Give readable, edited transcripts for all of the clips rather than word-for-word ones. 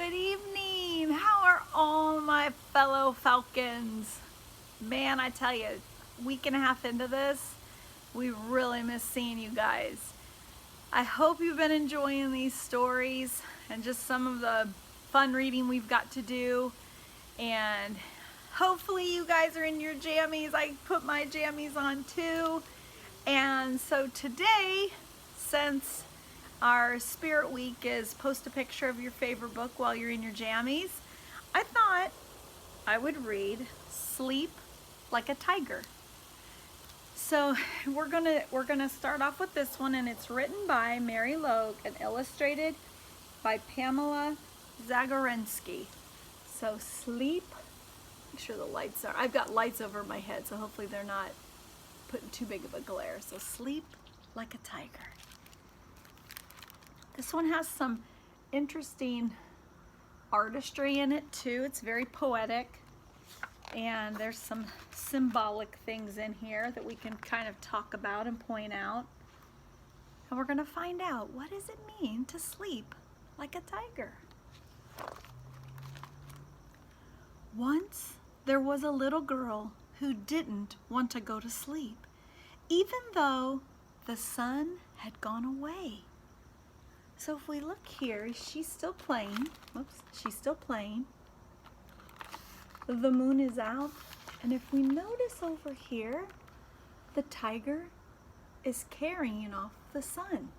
Good evening. How are all my fellow Falcons? Man, I tell you, week and a half into this, we really miss seeing you guys. I hope you've been enjoying these stories and just some of the fun reading we've got to do. And hopefully you guys are in your jammies. I put my jammies on too. And so today, since our Spirit Week is post a picture of your favorite book while you're in your jammies, I thought I would read Sleep Like a Tiger. So we're gonna start off with this one, and it's written by Mary Logue and illustrated by Pamela Zagarenski. So sleep, make sure the lights are, I've got lights over my head, so hopefully they're not putting too big of a glare. So sleep like a tiger. This one has some interesting artistry in it too. It's very poetic, and there's some symbolic things in here that we can kind of talk about and point out. And we're going to find out, what does it mean to sleep like a tiger? Once there was a little girl who didn't want to go to sleep, even though the sun had gone away. So if we look here, she's still playing. Whoops, she's still playing. The moon is out, and if we notice over here, the tiger is carrying off the sun.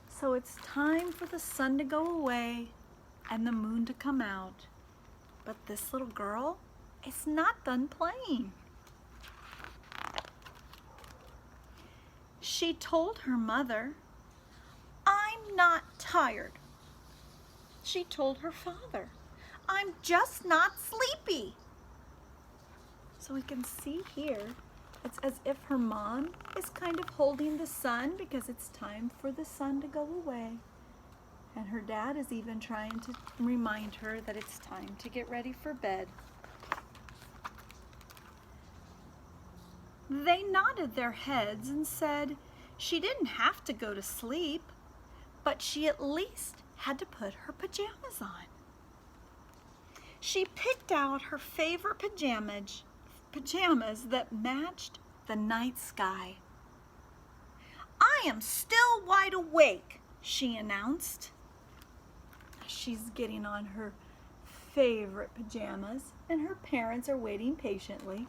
So it's time for the sun to go away and the moon to come out. But this little girl is not done playing. She told her mother, "I'm not tired." She told her father, "I'm just not sleepy." So we can see here, it's as if her mom is kind of holding the sun because it's time for the sun to go away. And her dad is even trying to remind her that it's time to get ready for bed. They nodded their heads and said she didn't have to go to sleep, but she at least had to put her pajamas on. She picked out her favorite pajamas that matched the night sky. "I am still wide awake," she announced. She's getting on her favorite pajamas, and her parents are waiting patiently.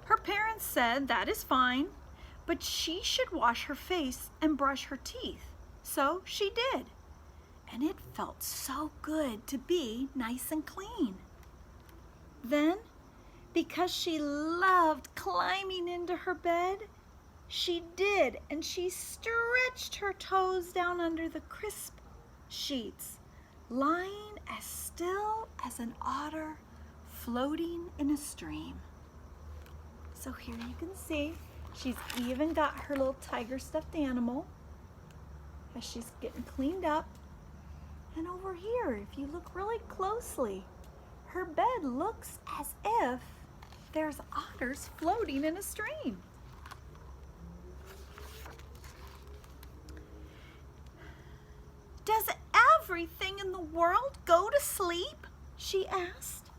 Her parents said that is fine, but she should wash her face and brush her teeth. So she did, and it felt so good to be nice and clean. Then, because she loved climbing into her bed, she did, and she stretched her toes down under the crisp sheets, lying as still as an otter floating in a stream. So here you can see, she's even got her little tiger stuffed animal as she's getting cleaned up. And over here, if you look really closely, her bed looks as if there's otters floating in a stream. "Does everything in the world go to sleep?" she asked.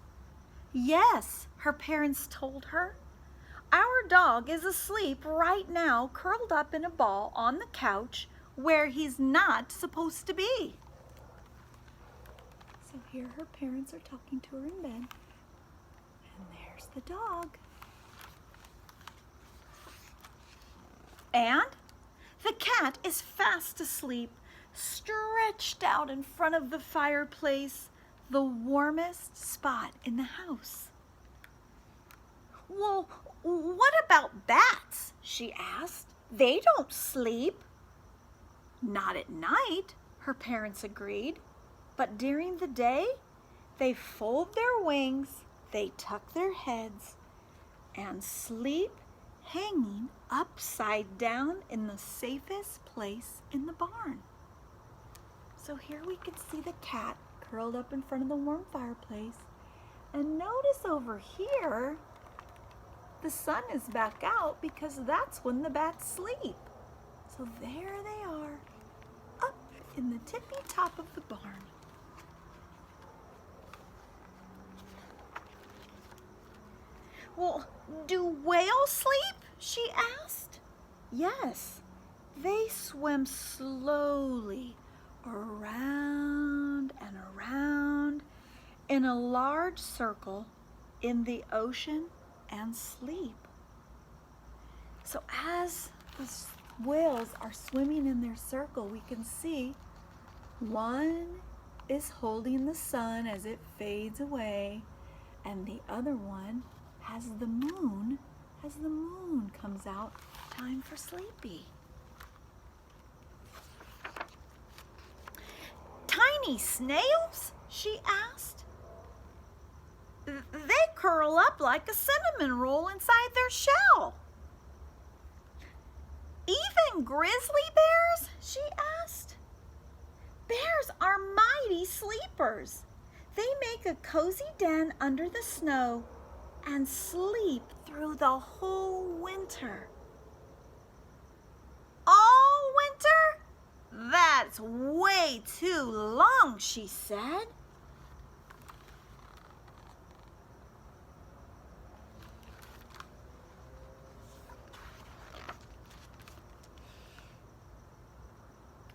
"Yes," her parents told her. "Our dog is asleep right now, curled up in a ball on the couch where he's not supposed to be." So here her parents are talking to her in bed, and there's the dog. "And the cat is fast asleep, stretched out in front of the fireplace, the warmest spot in the house." "Well, what about bats?" she asked. "They don't sleep." "Not at night," her parents agreed. "But during the day, they fold their wings, they tuck their heads, and sleep hanging upside down in the safest place in the barn." So here we can see the cat curled up in front of the warm fireplace. And notice over here, the sun is back out because that's when the bats sleep. So there they are, up in the tippy top of the barn. Well, do whales sleep? She asked. Yes, they swim slowly around and around in a large circle in the ocean and sleep. So as the whales are swimming in their circle, we can see one is holding the sun as it fades away, and the other one has the moon as the moon comes out. Time for sleepy. Tiny snails? She asked. They curl up like a cinnamon roll inside their shell. Even grizzly bears? She asked. Bears are mighty sleepers. They make a cozy den under the snow and sleep through the whole winter. All winter? That's way too long, she said.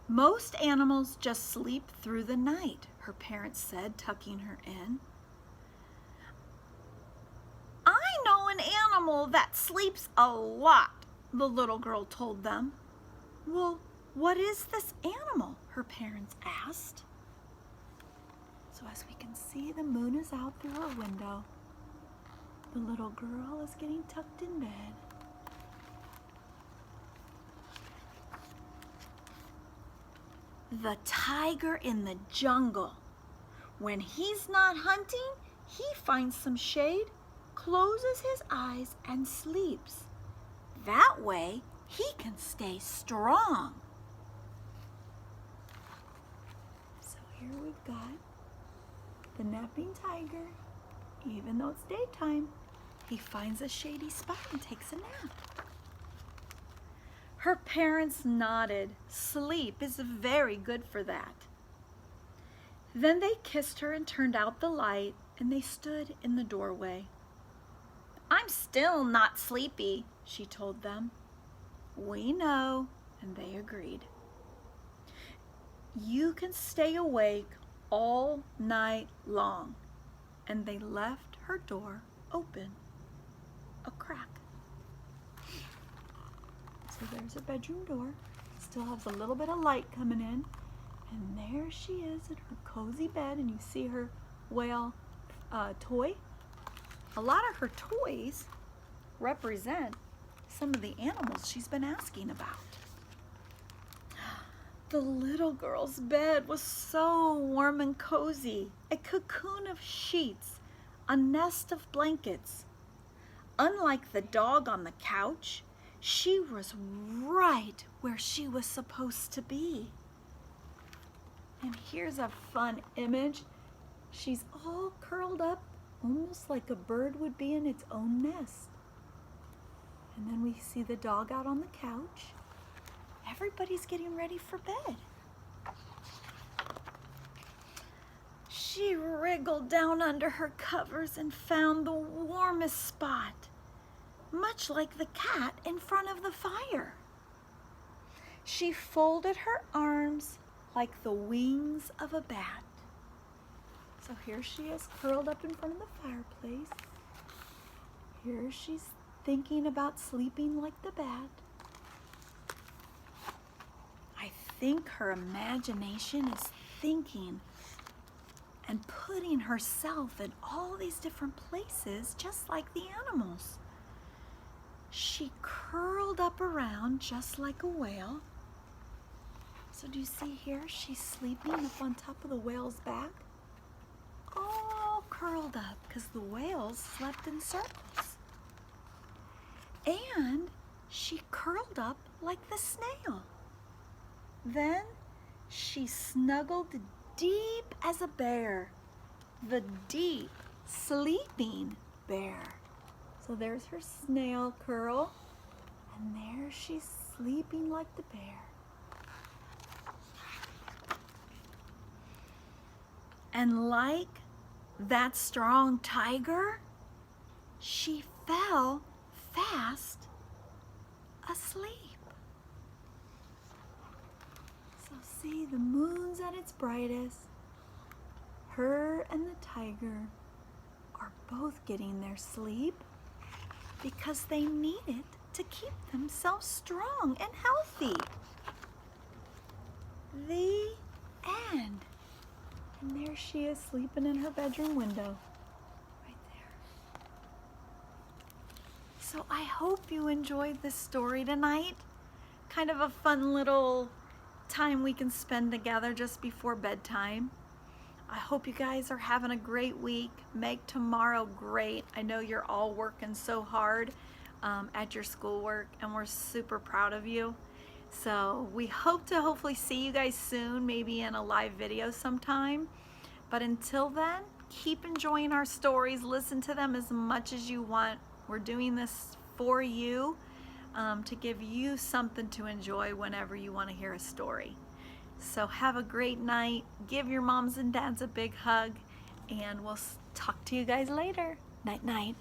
Most animals just sleep through the night, her parents said, tucking her in. I know an animal that sleeps a lot, the little girl told them. Well, what is this animal? Her parents asked. So as we can see, the moon is out through her window. The little girl is getting tucked in bed. The tiger in the jungle. When he's not hunting, he finds some shade, closes his eyes, and sleeps. That way, he can stay strong. So here we've got the napping tiger. Even though it's daytime, he finds a shady spot and takes a nap. Her parents nodded. Sleep is very good for that. Then they kissed her and turned out the light, and they stood in the doorway. I'm still not sleepy, she told them. We know, and they agreed. You can stay awake all night long. And they left her door open, a crack. So there's her bedroom door. Still has a little bit of light coming in. And there she is in her cozy bed, and you see her whale toy. A lot of her toys represent some of the animals she's been asking about. The little girl's bed was so warm and cozy. A cocoon of sheets, a nest of blankets. Unlike the dog on the couch, she was right where she was supposed to be. And here's a fun image. She's all curled up, almost like a bird would be in its own nest. And then we see the dog out on the couch. Everybody's getting ready for bed. She wriggled down under her covers and found the warmest spot, much like the cat in front of the fire. She folded her arms like the wings of a bat. So here she is, curled up in front of the fireplace. Here she's thinking about sleeping like the bat. I think her imagination is thinking and putting herself in all these different places, just like the animals. She curled up around just like a whale. So do you see here, she's sleeping up on top of the whale's back? All curled up, because the whales slept in circles. And she curled up like the snail. Then she snuggled deep as a bear, the deep sleeping bear. So there's her snail curl, and there she's sleeping like the bear. And like that strong tiger, she fell fast asleep. So see, the moon's at its brightest. Her and the tiger are both getting their sleep because they need it to keep themselves strong and healthy. The end. And there she is sleeping in her bedroom window. Right there. So I hope you enjoyed this story tonight. Kind of a fun little time we can spend together just before bedtime. I hope you guys are having a great week. Make tomorrow great. I know you're all working so hard at your schoolwork, and we're super proud of you. So we hope to hopefully see you guys soon, maybe in a live video sometime. But until then, keep enjoying our stories. Listen to them as much as you want. We're doing this for you to give you something to enjoy whenever you want to hear a story. So have a great night. Give your moms and dads a big hug, and we'll talk to you guys later. Night, night.